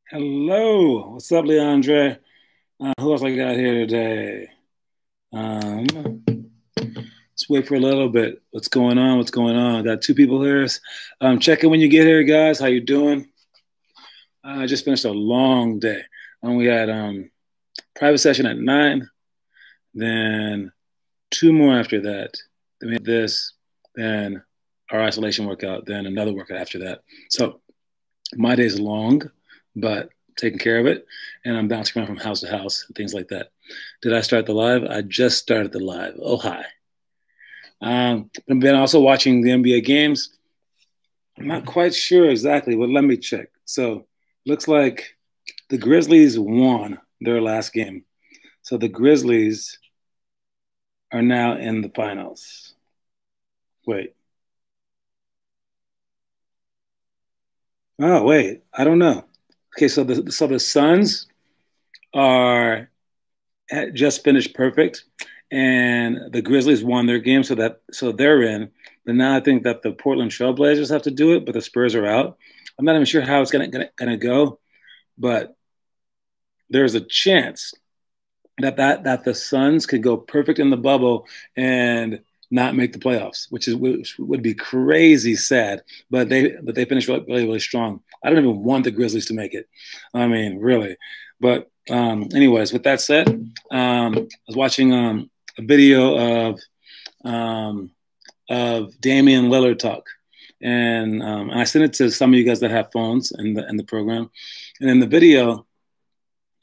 Hello, what's up, Leandre? Who else I got here today? Um, let's wait for a little bit. What's going on? What's going on? I got two people here. Check in when you get here, guys. How you doing? I just finished a long day. We had private session at 9, then two more after that. Then we had this, then our isolation workout, then another workout after that. So my day's long, but taking care of it, and I'm bouncing around from house to house and things like that. Did I start the live? I just started the live. Oh, hi. I've been also watching the NBA games. I'm not quite sure exactly, but let me check. So, looks like the Grizzlies won their last game. So the Grizzlies are now in the finals. Wait. Oh, wait. I don't know. Okay, so the Suns are just finished perfect, and the Grizzlies won their game, so they're in. But now I think that the Portland Trailblazers have to do it, but the Spurs are out. I'm not even sure how it's gonna go, but there's a chance that the Suns could go perfect in the bubble and not make the playoffs, which would be crazy sad. But they finished really strong. I don't even want the Grizzlies to make it. I mean, really. But anyways, with that said, I was watching a video of Damian Lillard talk, and I sent it to some of you guys that have phones in the program. And in the video,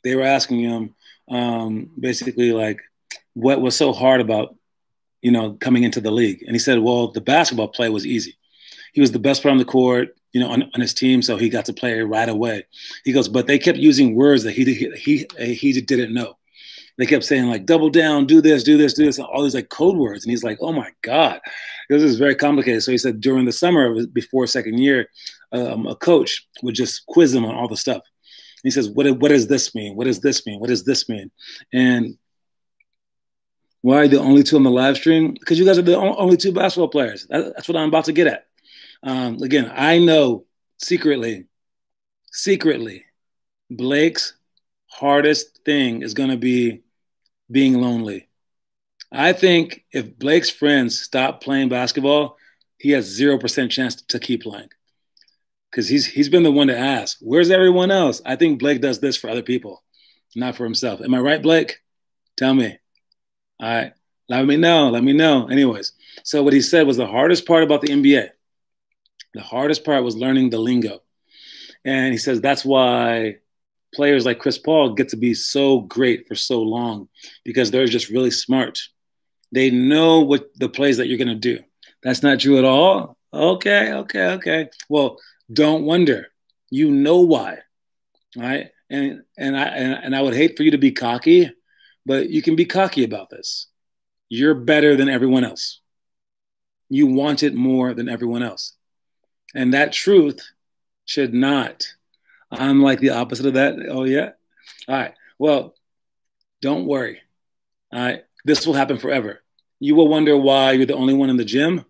they were asking him basically like what was so hard about coming into the league, and he said, well, the basketball play was easy. He was the best player on the court, on his team, so he got to play right away. He goes, but they kept using words that he didn't know. They kept saying like double down, do this, do this, do this, all these like code words, and he's like, oh my god, this is very complicated. So he said during the summer before second year, a coach would just quiz him on all the stuff. He says, what does this mean? What does this mean? What does this mean? And why are you the only two on the live stream? Because you guys are the only two basketball players. That's what I'm about to get at. Again, I know secretly, Blake's hardest thing is going to be being lonely. I think if Blake's friends stop playing basketball, he has 0% chance to keep playing because he's been the one to ask, where's everyone else? I think Blake does this for other people, not for himself. Am I right, Blake? Tell me. All right. Let me know. Let me know. Anyways, so what he said was the hardest part about the NBA. The hardest part was learning the lingo. And he says that's why players like Chris Paul get to be so great for so long because they're just really smart. They know what the plays that you're going to do. That's not true at all. Okay. Well, don't wonder. You know why, right? And I would hate for you to be cocky, but you can be cocky about this. You're better than everyone else. You want it more than everyone else. And that truth should not. I'm like the opposite of that. Oh, yeah. All right. Well, don't worry. All right. This will happen forever. You will wonder why you're the only one in the gym.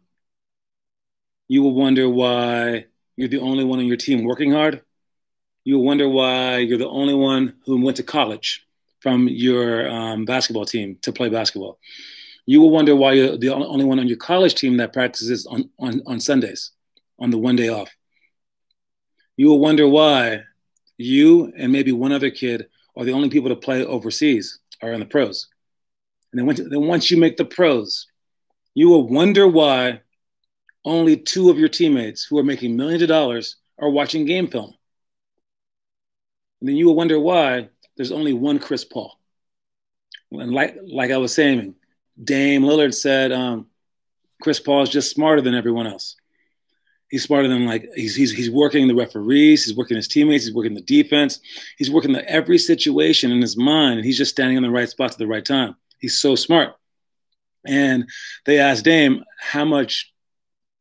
You will wonder why you're the only one on your team working hard. You will wonder why you're the only one who went to college from your basketball team to play basketball. You will wonder why you're the only one on your college team that practices on Sundays, on the one day off. You will wonder why you and maybe one other kid are the only people to play overseas or in the pros. And then once you make the pros, you will wonder why only two of your teammates who are making millions of dollars are watching game film. And then you will wonder why there's only one Chris Paul. And like I was saying, Dame Lillard said Chris Paul is just smarter than everyone else. He's smarter than he's working the referees, he's working his teammates, he's working the defense, he's working every situation in his mind, and he's just standing in the right spot at the right time. He's so smart. And they asked Dame, how much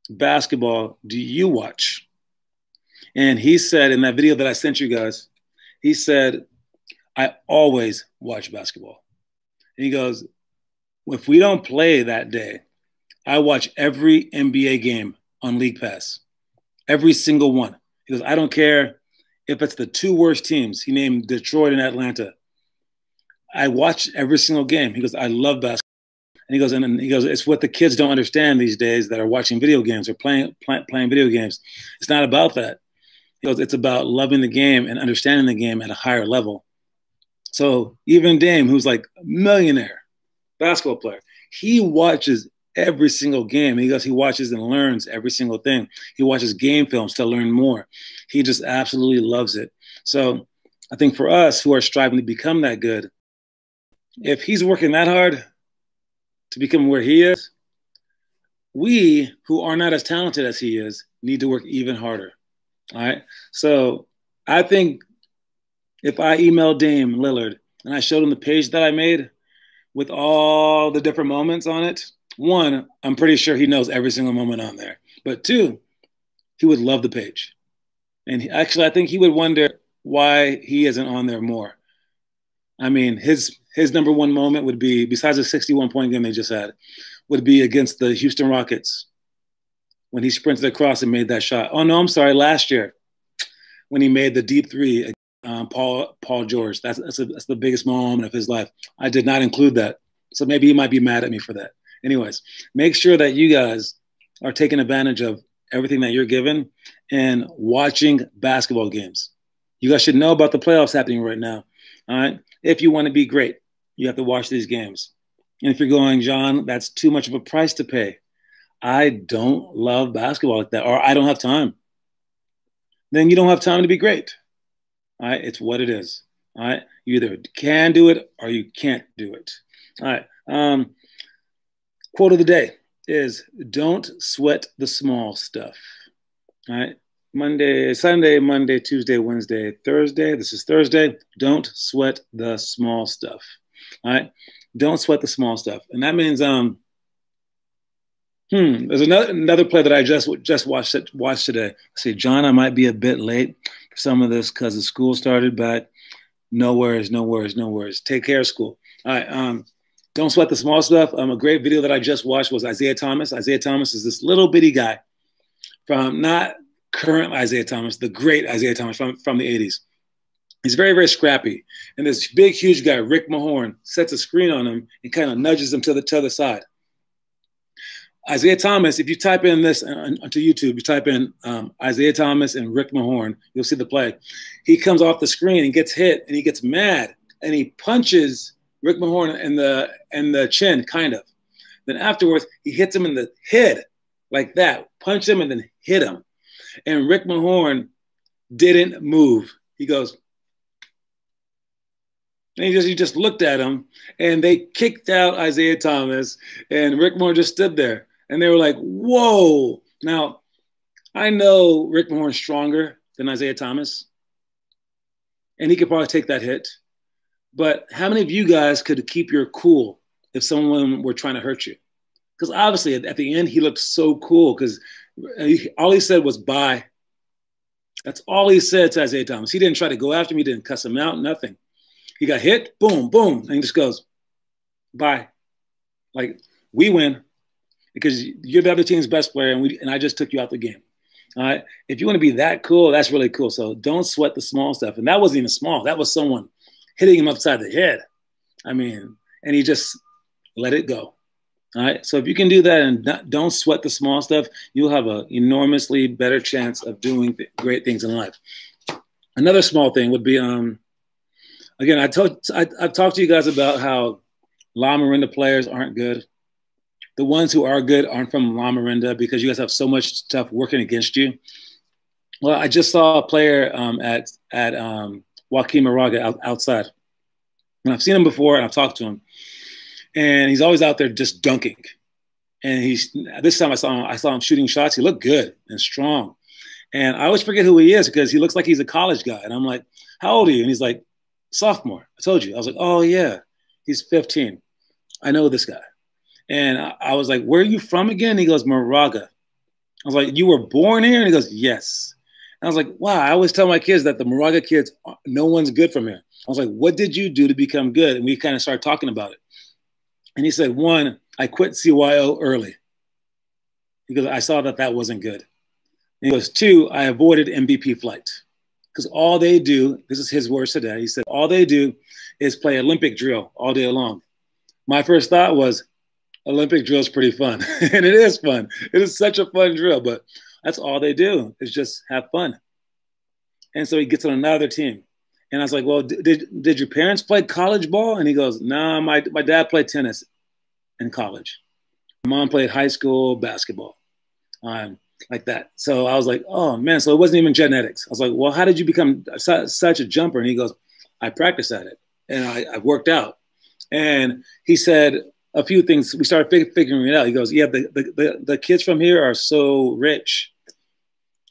basketball do you watch? And he said in that video that I sent you guys, he said, I always watch basketball. And he goes, if we don't play that day, I watch every NBA game on League Pass, every single one. He goes, I don't care if it's the two worst teams, he named Detroit and Atlanta. I watch every single game. He goes, I love basketball. And he goes, it's what the kids don't understand these days that are watching video games or playing video games. It's not about that. He goes, it's about loving the game and understanding the game at a higher level. So even Dame, who's like a millionaire basketball player, he watches every single game. He goes, he watches and learns every single thing. He watches game films to learn more. He just absolutely loves it. So I think for us who are striving to become that good, if he's working that hard to become where he is, we who are not as talented as he is need to work even harder. All right. So I think if I emailed Dame Lillard and I showed him the page that I made with all the different moments on it, one, I'm pretty sure he knows every single moment on there. But two, he would love the page. And actually, I think he would wonder why he isn't on there more. I mean, his number one moment would be, besides the 61-point game they just had, would be against the Houston Rockets when he sprinted across and made that shot. Oh, no, I'm sorry, last year when he made the deep three, Paul George. That's the biggest moment of his life. I did not include that. So maybe he might be mad at me for that. Anyways, make sure that you guys are taking advantage of everything that you're given and watching basketball games. You guys should know about the playoffs happening right now. All right. If you want to be great, you have to watch these games. And if you're going, John, that's too much of a price to pay. I don't love basketball like that, or I don't have time. Then you don't have time to be great. All right. It's what it is. All right. You either can do it or you can't do it. All right. Quote of the day is, don't sweat the small stuff. All right. Sunday, Monday, Tuesday, Wednesday, Thursday. This is Thursday. Don't sweat the small stuff. All right. Don't sweat the small stuff. And that means there's another play that I just watched today. I say, John, I might be a bit late for some of this because the school started, but no worries. Take care of school. All right. Don't sweat the small stuff. A great video that I just watched was Isaiah Thomas. Isaiah Thomas is this little bitty guy from not current Isaiah Thomas, the great Isaiah Thomas from the 80s. He's very, very scrappy. And this big, huge guy, Rick Mahorn, sets a screen on him and kind of nudges him to the other side. Isaiah Thomas, if you type in this onto YouTube, you type in Isaiah Thomas and Rick Mahorn, you'll see the play. He comes off the screen and gets hit, and he gets mad, and he punches Rick Mahorn in the chin, kind of. Then afterwards, he hits him in the head like that, punched him and then hit him. And Rick Mahorn didn't move. He goes, and he just looked at him, and they kicked out Isaiah Thomas, and Rick Mahorn just stood there. And they were like, whoa. Now, I know Rick Mahorn's stronger than Isaiah Thomas, and he could probably take that hit. But how many of you guys could keep your cool if someone were trying to hurt you? Because obviously at the end, he looked so cool because all he said was bye. That's all he said to Isaiah Thomas. He didn't try to go after him. He didn't cuss him out, nothing. He got hit, boom, boom, and he just goes, bye. Like, we win because you're the other team's best player, and I just took you out the game. All right? If you want to be that cool, that's really cool. So don't sweat the small stuff. And that wasn't even small. That was someone hitting him upside the head. I mean, and he just let it go. All right. So if you can do that and don't sweat the small stuff, you'll have an enormously better chance of doing great things in life. Another small thing would be, again, I've talked to you guys about how La Miranda players aren't good. The ones who are good aren't from La Miranda because you guys have so much stuff working against you. Well, I just saw a player at Joaquin Moraga outside. And I've seen him before, and I've talked to him. And he's always out there just dunking. And this time I saw him shooting shots. He looked good and strong. And I always forget who he is because he looks like he's a college guy. And I'm like, how old are you? And he's like, sophomore. I told you. I was like, oh, yeah, he's 15. I know this guy. And I was like, where are you from again? He goes, Moraga. I was like, you were born here? And he goes, yes. And I was like, wow, I always tell my kids that the Moraga kids, no one's good from here. I was like, what did you do to become good? And we kind of started talking about it. And he said, one, I quit CYO early because I saw that wasn't good. And he goes, two, I avoided MVP flight. because all they do, this is his words today, he said, all they do is play Olympic drill all day long. My first thought was, Olympic drill is pretty fun. And it is fun. It is such a fun drill, but that's all they do is just have fun. And so he gets on another team. And I was like, well, did your parents play college ball? And he goes, no, my dad played tennis in college. My mom played high school basketball, like that. So I was like, oh, man, so it wasn't even genetics. I was like, well, how did you become such a jumper? And he goes, I practiced at it, and I worked out. And he said a few things. We started figuring it out. He goes, yeah, the kids from here are so rich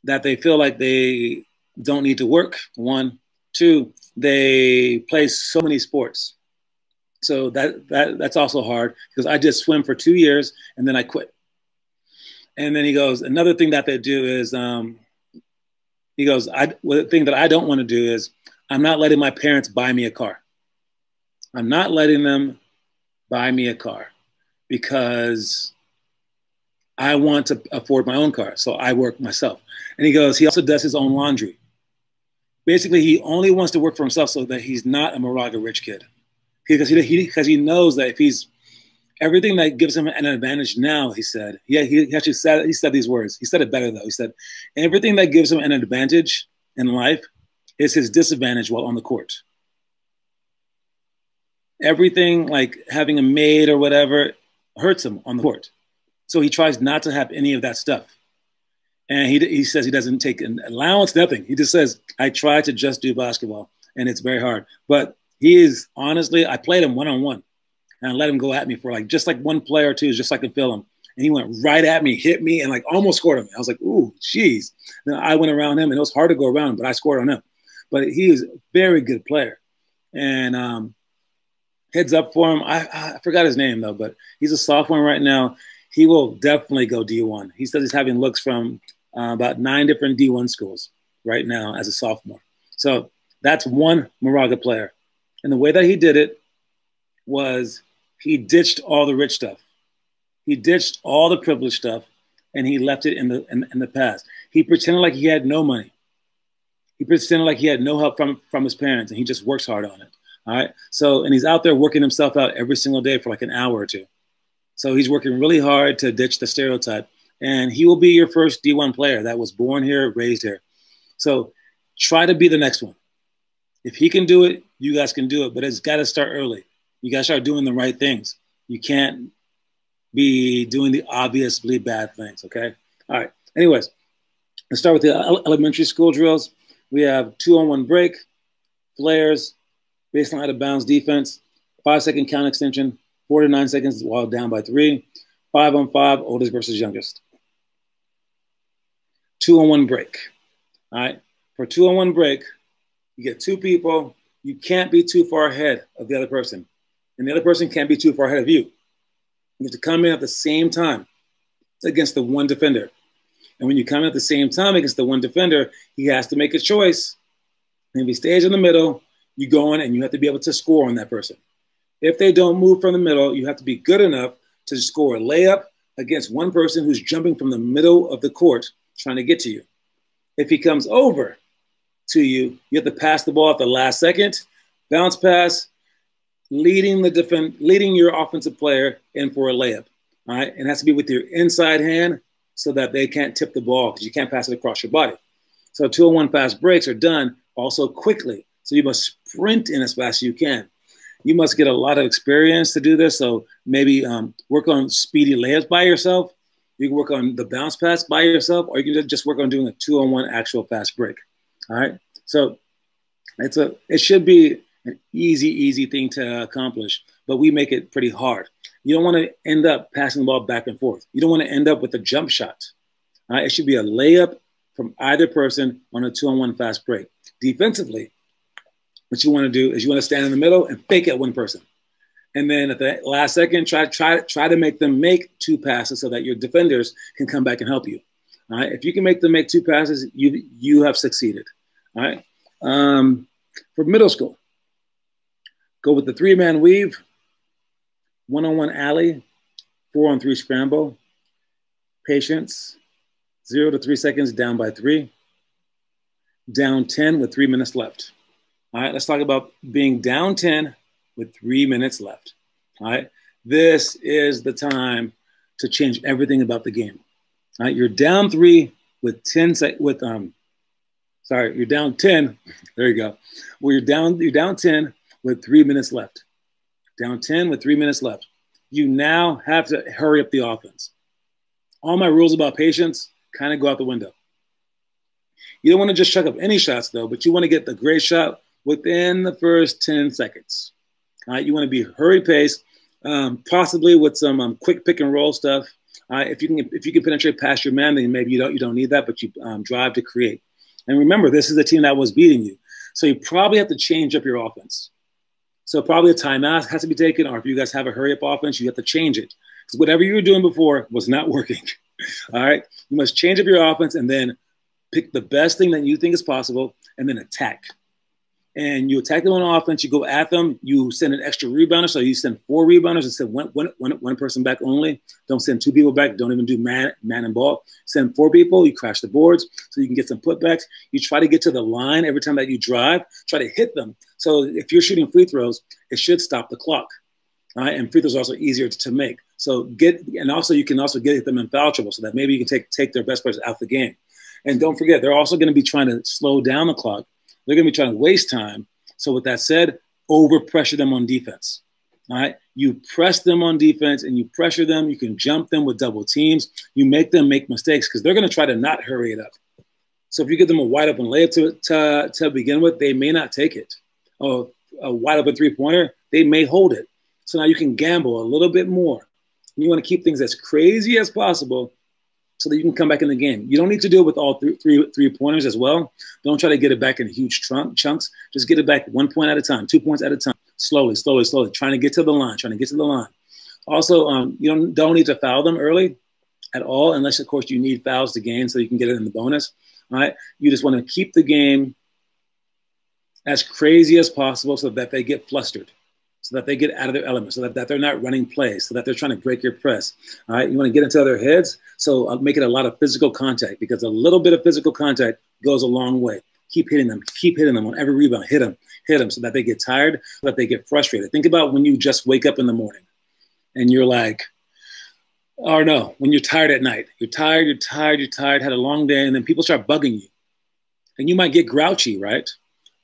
that they feel like they don't need to work, one. Two, they play so many sports. So that's also hard because I did swim for 2 years and then I quit. And then he goes, another thing that they do is, he goes, the thing that I don't want to do is I'm not letting my parents buy me a car. I'm not letting them buy me a car because I want to afford my own car. So I work myself. And he goes, he also does his own laundry. Basically, he only wants to work for himself so that he's not a Moraga rich kid. Because he knows that if he's everything that gives him an advantage now, he said, yeah, he actually said, he said these words. He said it better though. He said, everything that gives him an advantage in life is his disadvantage while on the court. Everything like having a maid or whatever hurts him on the court. So he tries not to have any of that stuff. And he says he doesn't take an allowance, nothing. He just says, I try to just do basketball, and it's very hard. But he is, honestly, I played him one-on-one, and I let him go at me for like just like one play or two, just so I could feel him. And he went right at me, hit me, and like almost scored on me. I was like, ooh, geez. Then I went around him, and it was hard to go around him, but I scored on him. But he is a very good player. And heads up for him. I forgot his name, though, but he's a sophomore right now. He will definitely go D1. He says he's having looks from about 9 different D1 schools right now as a sophomore. So that's one Moraga player. And the way that he did it was he ditched all the rich stuff. He ditched all the privileged stuff, and he left it in the past. He pretended like he had no money. He pretended like he had no help from his parents, and he just works hard on it. All right. So, and he's out there working himself out every single day for like an hour or two. So he's working really hard to ditch the stereotype, and he will be your first D1 player that was born here, raised here. So try to be the next one. If he can do it, you guys can do it, but it's got to start early. You got to start doing the right things. You can't be doing the obviously bad things, okay? All right. Anyways, let's start with the elementary school drills. We have 2-on-1 break, flares, baseline out of bounds defense, 5-second count extension, 4 to 9 seconds while down by 3, 5-on-5, oldest versus youngest. 2-on-1 break. All right. For 2-on-1 break, you get 2 people. You can't be too far ahead of the other person, and the other person can't be too far ahead of you. You have to come in at the same time against the one defender. And when you come in at the same time against the one defender, he has to make a choice. And if he stays in the middle, you go in and you have to be able to score on that person. If they don't move from the middle, you have to be good enough to score a layup against one person who's jumping from the middle of the court trying to get to you. If he comes over to you, you have to pass the ball at the last second, bounce pass, leading your offensive player in for a layup. All right, and it has to be with your inside hand so that they can't tip the ball because you can't pass it across your body. So 2-on-1 fast breaks are done also quickly. So you must sprint in as fast as you can. You must get a lot of experience to do this. So maybe work on speedy layups by yourself. You can work on the bounce pass by yourself, or you can just work on doing a 2-on-1 actual fast break. All right. So it should be an easy thing to accomplish, but we make it pretty hard. You don't want to end up passing the ball back and forth. You don't want to end up with a jump shot. All right. It should be a layup from either person on a 2-on-1 fast break. Defensively, what you want to do is you want to stand in the middle and fake at one person. And then at the last second, try to make them make 2 passes so that your defenders can come back and help you. All right. If you can make them make 2 passes, you have succeeded. All right. For middle school, go with the 3-man weave, 1-on-1 alley, 4-on-3 scramble, patience, 0 to 3 seconds down by 3, down 10 with 3 minutes left. All right, let's talk about being down 10 with 3 minutes left. All right, this is the time to change everything about the game. All right, you're down 3 with 10 you're down 10. There you go. Well, you're down 10 with 3 minutes left. Down 10 with 3 minutes left. You now have to hurry up the offense. All my rules about patience kind of go out the window. You don't want to just chuck up any shots, though, but you want to get the great shot within the first 10 seconds. All right, you want to be hurry pace, possibly with some quick pick and roll stuff. If you can penetrate past your man, then maybe you don't need that, but you drive to create. And remember, this is the team that was beating you, so you probably have to change up your offense. So probably a timeout has to be taken, or if you guys have a hurry up offense, you have to change it. Because whatever you were doing before was not working. All right, you must change up your offense and then pick the best thing that you think is possible, and then attack. And you attack them on offense, you go at them, you send an extra rebounder. So you send 4 rebounders and send one person back only. Don't send 2 people back. Don't even do man and ball. Send 4 people, you crash the boards so you can get some putbacks. You try to get to the line every time that you drive, try to hit them. So if you're shooting free throws, it should stop the clock. All right? And free throws are also easier to make. So you can also get them in foul trouble so that maybe you can take their best players out the game. And don't forget, they're also going to be trying to slow down the clock. They're going to be trying to waste time. So with that said, over-pressure them on defense. All right? You press them on defense and you pressure them. You can jump them with double teams. You make them make mistakes because they're going to try to not hurry it up. So if you give them a wide-open layup to begin with, they may not take it. Or a wide-open three-pointer, they may hold it. So now you can gamble a little bit more. You want to keep things as crazy as possible so that you can come back in the game. You don't need to do it with all three-pointers as well. Don't try to get it back in huge chunks. Just get it back 1 point at a time, 2 points at a time, slowly, trying to get to the line, Also, you don't need to foul them early at all, unless, of course, you need fouls to gain so you can get it in the bonus. All right? You just want to keep the game as crazy as possible so that they get flustered, so that they get out of their element, so that they're not running plays, so that they're trying to break your press. All right, you want to get into their heads, so I'll make it a lot of physical contact because a little bit of physical contact goes a long way. Keep hitting them on every rebound. Hit them so that they get tired, so that they get frustrated. Think about when you just wake up in the morning and you're like, or no, when you're tired at night. You're tired, had a long day, and then people start bugging you. And you might get grouchy, right?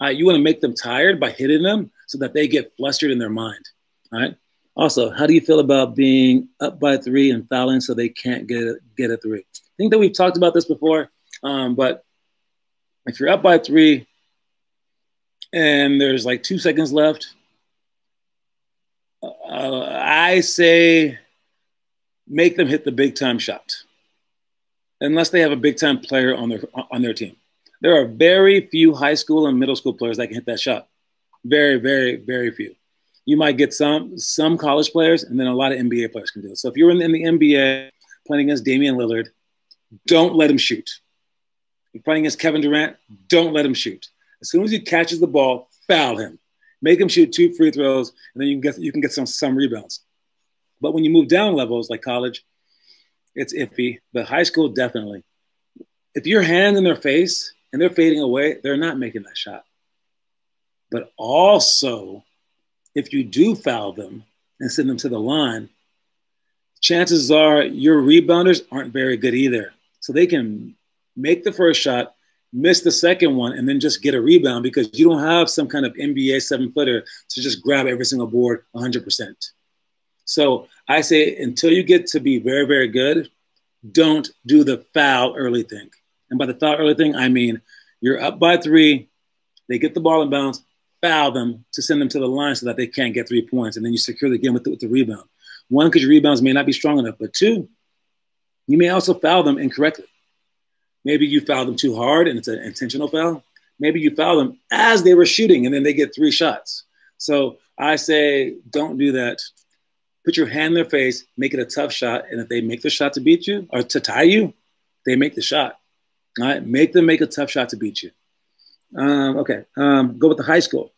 You want to make them tired by hitting them so that they get flustered in their mind. All right. Also, how do you feel about being up by 3 and fouling so they can't get a 3? I think that we've talked about this before, but if you're up by 3 and there's like 2 seconds left, I say make them hit the big time shot, unless they have a big time player on their team. There are very few high school and middle school players that can hit that shot. Very, very, very few. You might get some college players, and then a lot of NBA players can do it. So if you're in the NBA playing against Damian Lillard, don't let him shoot. If you're playing against Kevin Durant, don't let him shoot. As soon as he catches the ball, foul him. Make him shoot 2 free throws, and then you can get some rebounds. But when you move down levels like college, it's iffy. But high school, definitely. If your hand in their face and they're fading away, they're not making that shot. But also, if you do foul them and send them to the line, chances are your rebounders aren't very good either. So they can make the first shot, miss the second one, and then just get a rebound because you don't have some kind of NBA 7-footer to just grab every single board 100%. So I say until you get to be very, very good, don't do the foul early thing. And by the foul early thing, I mean you're up by 3, they get the ball in bounds, foul them to send them to the line so that they can't get 3 points, and then you secure the game with the rebound. 1, because your rebounds may not be strong enough, but 2, you may also foul them incorrectly. Maybe you foul them too hard and it's an intentional foul. Maybe you foul them as they were shooting and then they get 3 shots. So I say don't do that. Put your hand in their face, make it a tough shot, and if they make the shot to beat you or to tie you, they make the shot. All right, make them make a tough shot to beat you. Go with the high school.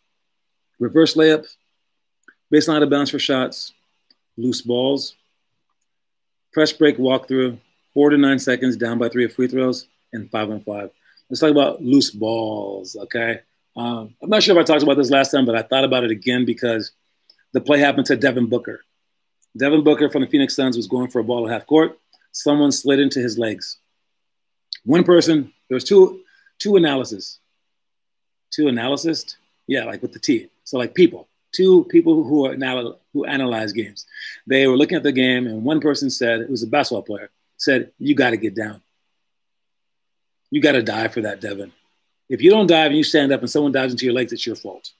Reverse layup, baseline out of bounds for shots, loose balls, press break walkthrough, 4 to 9 seconds, down by 3 of free throws, and 5-on-5. Let's talk about loose balls, okay? I'm not sure if I talked about this last time, but I thought about it again because the play happened to Devin Booker. Devin Booker from the Phoenix Suns was going for a ball at half court. Someone slid into his legs. One person, there was two analysis. Two analysts? Yeah, like with the T. So like people. Two people who analyze games. They were looking at the game, and one person said, it was a basketball player, said, you got to get down. You got to dive for that, Devin. If you don't dive and you stand up and someone dives into your legs, it's your fault.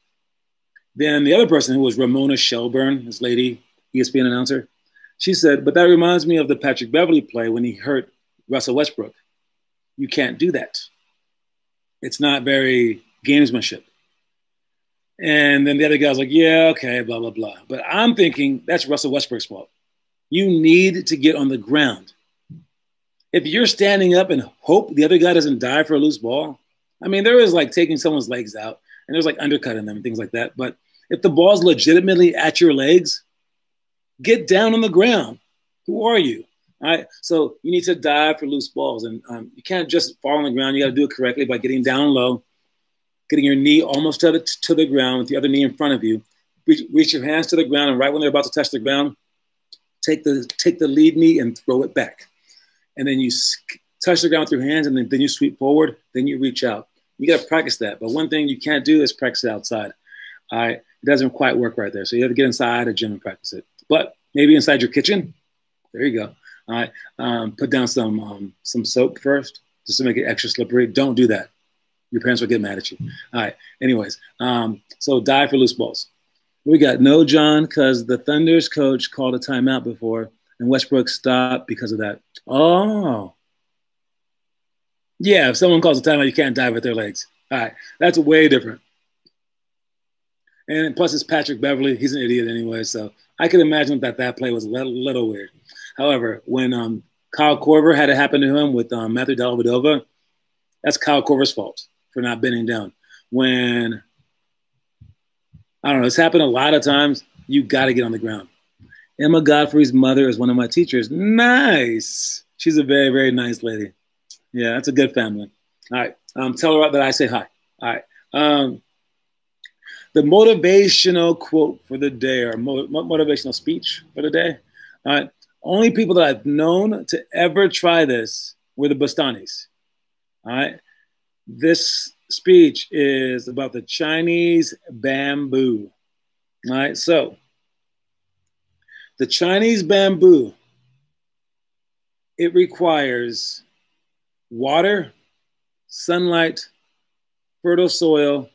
Then the other person, who was Ramona Shelburne, this lady, ESPN announcer, she said, but that reminds me of the Patrick Beverley play when he hurt Russell Westbrook. You can't do that. It's not very gamesmanship. And then the other guy was like, yeah, okay, blah, blah, blah. But I'm thinking that's Russell Westbrook's fault. You need to get on the ground. If you're standing up and hope the other guy doesn't dive for a loose ball, I mean, there is like taking someone's legs out and there's like undercutting them and things like that. But if the ball's legitimately at your legs, get down on the ground. Who are you? All right. So you need to dive for loose balls. And you can't just fall on the ground. You got to do it correctly by getting down low, getting your knee almost to the ground with the other knee in front of you. Reach your hands to the ground, and right when they're about to touch the ground, take the lead knee and throw it back. And then you touch the ground with your hands, and then you sweep forward, then you reach out. You got to practice that. But one thing you can't do is practice it outside. All right? It doesn't quite work right there. So you have to get inside a gym and practice it. But maybe inside your kitchen. There you go. All right? Put down some soap first just to make it extra slippery. Don't do that. Your parents will get mad at you. All right. Anyways, so dive for loose balls. We got no John because the Thunder's coach called a timeout before, and Westbrook stopped because of that. Oh. Yeah, if someone calls a timeout, you can't dive with their legs. All right. That's way different. And plus, it's Patrick Beverley. He's an idiot anyway, so I can imagine that play was a little weird. However, when Kyle Korver had it happen to him with Matthew Dellavedova, that's Kyle Korver's fault for not bending down. When, I don't know, it's happened a lot of times, you got to get on the ground. Emma Godfrey's mother is one of my teachers. Nice. She's a very, very nice lady. Yeah, that's a good family. All right. Tell her that I say hi. All right. The motivational quote for the day, or motivational speech for the day. All right. Only people that I've known to ever try this were the Bastanis. All right. This speech is about the Chinese bamboo. All right. So the Chinese bamboo, it requires water, sunlight, fertile soil,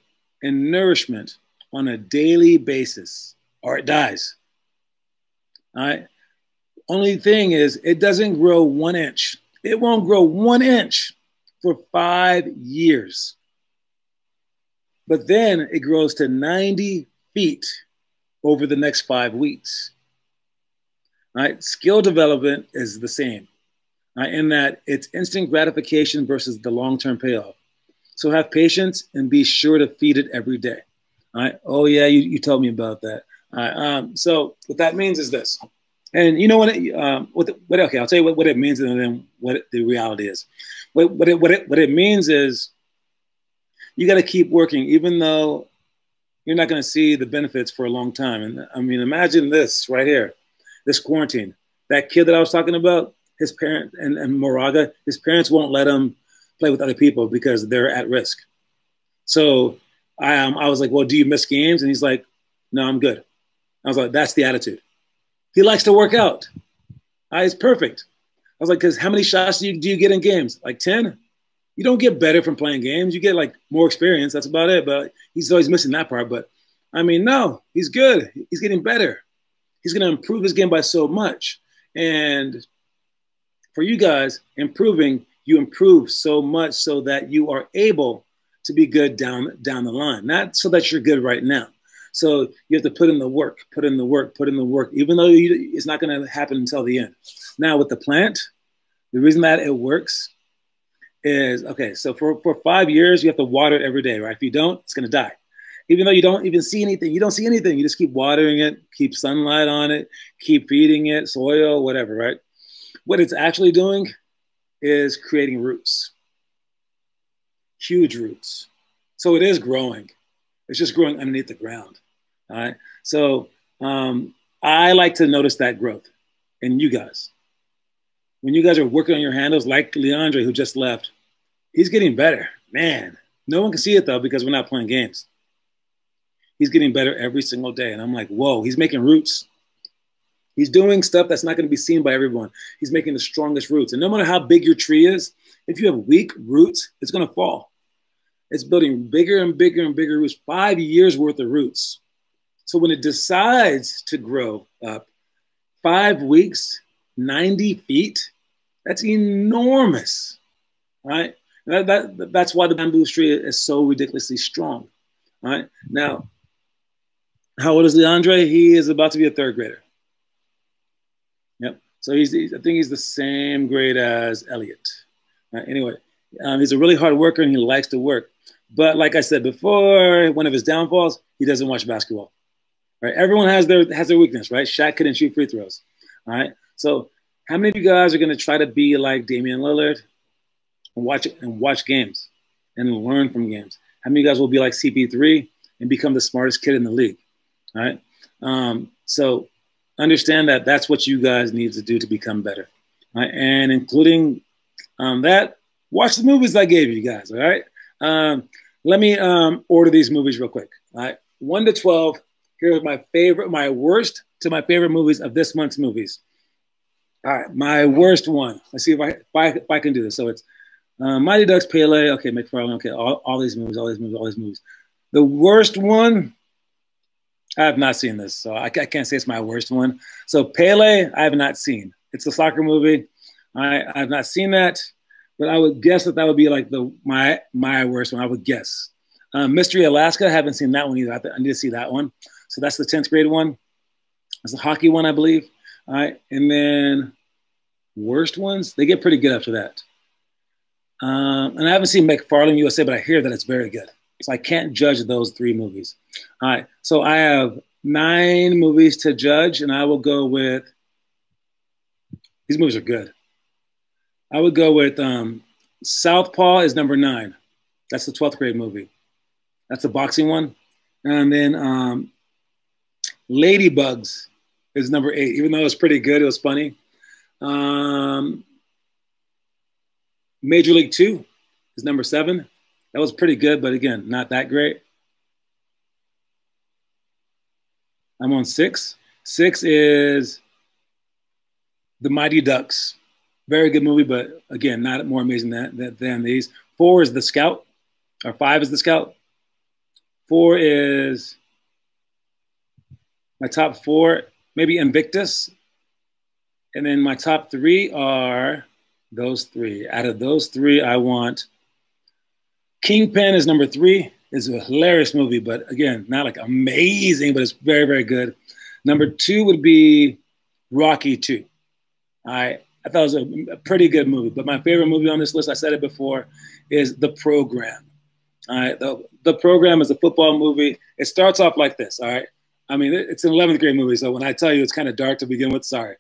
and nourishment on a daily basis, or it dies. All right. Only thing is, it doesn't grow 1 inch. It won't grow 1 inch for 5 years. But then it grows to 90 feet over the next 5 weeks. All right. Skill development is the same, right, in that it's instant gratification versus the long-term payoff. So have patience and be sure to feed it every day. All right. Oh, yeah, you told me about that. All right. So what that means is this. And you know what? Okay, I'll tell you what it means, and then what the reality is. What it means is you got to keep working, even though you're not going to see the benefits for a long time. And I mean, imagine this right here, this quarantine. That kid that I was talking about, his parent and Moraga, his parents won't let him play with other people because they're at risk. So I was like, well, do you miss games? And he's like, no, I'm good. I was like, that's the attitude. He likes to work out. It's perfect. I was like, because how many shots do you get in games? Like 10? You don't get better from playing games. You get like more experience. That's about it. But he's always missing that part. But I mean, no, he's good. He's getting better. He's going to improve his game by so much. And for you guys, you improve so much so that you are able to be good down the line. Not so that you're good right now. So you have to put in the work, even though it's not going to happen until the end. Now with the plant, the reason that it works is, okay, so for 5 years, you have to water it every day, right? If you don't, it's going to die. Even though you don't even see anything, you don't see anything. You just keep watering it, keep sunlight on it, keep feeding it, soil, whatever, right? What it's actually doing is creating roots. huge roots. So it is growing. It's just growing underneath the ground. All right. So I like to notice that growth in you guys. When you guys are working on your handles, like Leandre, who just left, he's getting better. Man, no one can see it, though, because we're not playing games. He's getting better every single day. And I'm like, whoa, he's making roots. He's doing stuff that's not going to be seen by everyone. He's making the strongest roots. And no matter how big your tree is, if you have weak roots, it's going to fall. It's building bigger and bigger and bigger roots, 5 years worth of roots. So when it decides to grow up, 5 weeks, 90 feet, that's enormous, right? That's why the bamboo tree is so ridiculously strong, right? Now, how old is Leandre? He is about to be a third grader. Yep. So I think he's the same grade as Elliot. Right? Anyway, he's a really hard worker and he likes to work. But like I said before, one of his downfalls, he doesn't watch basketball. Right? Everyone has their weakness, right? Shaq couldn't shoot free throws. All right. So how many of you guys are going to try to be like Damian Lillard and watch games and learn from games? How many of you guys will be like CP3 and become the smartest kid in the league? All right. So understand that that's what you guys need to do to become better. Right? And including that, watch the movies I gave you guys. All right. Let me order these movies real quick. All right. 1 to 12. Here's my worst to my favorite movies of this month's movies. All right. My worst one. Let's see if I can do this. So it's Mighty Ducks, Pele. Okay. McFarlane. Okay. All these movies. The worst one. I have not seen this, so I can't say it's my worst one. So Pele, I have not seen. It's a soccer movie. I have not seen that, but I would guess that would be like my worst one. I would guess. Mystery Alaska, I haven't seen that one either. I need to see that one. So that's the 10th grade one. That's the hockey one, I believe. All right, and then worst ones, they get pretty good after that. And I haven't seen McFarlane USA, but I hear that it's very good. So I can't judge those 3 movies. All right. So I have 9 movies to judge, and I will go with – these movies are good. I would go with Southpaw is number 9. That's the 12th grade movie. That's the boxing one. And then Ladybugs is number 8. Even though it was pretty good, it was funny. Major League 2 is number 7. That was pretty good, but again, not that great. I'm on 6. 6 is The Mighty Ducks. Very good movie, but again, not more amazing than these. 4 is The Scout, or 5 is The Scout. 4 is my top 4, maybe Invictus. And then my top 3 are those 3. Out of those 3, I want Kingpin is number 3. It's a hilarious movie, but again, not like amazing, but it's very, very good. Number 2 would be Rocky 2. I thought it was a pretty good movie, but my favorite movie on this list, I said it before, is The Program. All right, the Program is a football movie. It starts off like this, all right? I mean, it's an 11th grade movie, so when I tell you it's kind of dark to begin with, sorry.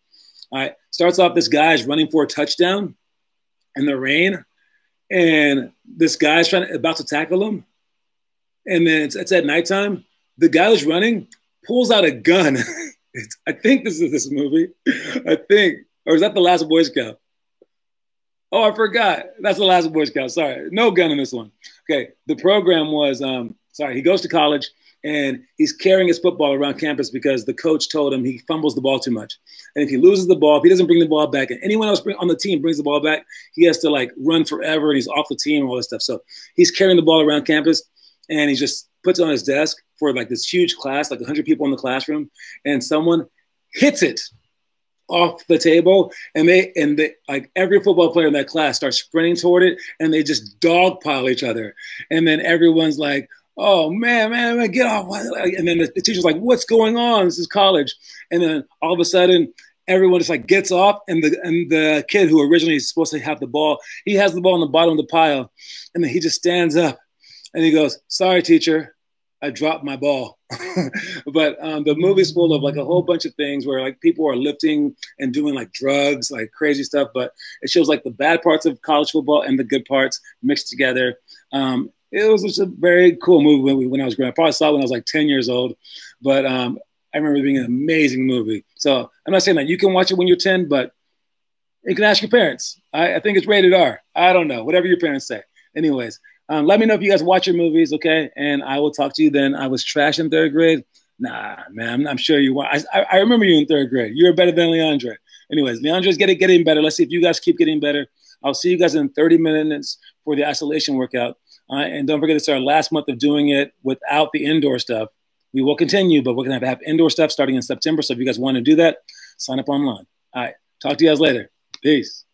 All right, starts off this guy is running for a touchdown in the rain, and this guy's about to tackle him. And then it's at nighttime. The guy who's running pulls out a gun. I think this is this movie. I think. Or is that The Last Boy Scout? Oh, I forgot. That's The Last Boy Scout. Sorry. No gun in this one. Okay. The Program was, he goes to college and he's carrying his football around campus because the coach told him he fumbles the ball too much. And if he loses the ball, if he doesn't bring the ball back, and anyone else on the team brings the ball back, he has to like run forever and he's off the team and all this stuff. So he's carrying the ball around campus and he just puts it on his desk for like this huge class, like 100 people in the classroom, and someone hits it off the table, and they like every football player in that class starts sprinting toward it, and they just dogpile each other, and then everyone's like, "Oh man, get off!" And then the teacher's like, "What's going on? This is college." And then all of a sudden, everyone just like gets off, and the kid who originally is supposed to have the ball, he has the ball on the bottom of the pile, and then he just stands up, and he goes, "Sorry, teacher, I dropped my ball." But the movie's full of like a whole bunch of things where like people are lifting and doing like drugs, like crazy stuff. But it shows like the bad parts of college football and the good parts mixed together. It was just a very cool movie when I was growing up. I probably saw it when I was like 10 years old, but I remember it being an amazing movie. So I'm not saying that you can watch it when you're 10, but you can ask your parents. I think it's rated R. I don't know, whatever your parents say. Anyways, let me know if you guys watch your movies, okay? And I will talk to you then. I was trash in third grade. Nah, man, I'm sure you were. I remember you in third grade. You were better than Leandre. Anyways, Leandre's getting better. Let's see if you guys keep getting better. I'll see you guys in 30 minutes for the isolation workout. And don't forget, it's our last month of doing it without the indoor stuff. We will continue, but we're going to have indoor stuff starting in September. So if you guys want to do that, sign up online. All right. Talk to you guys later. Peace.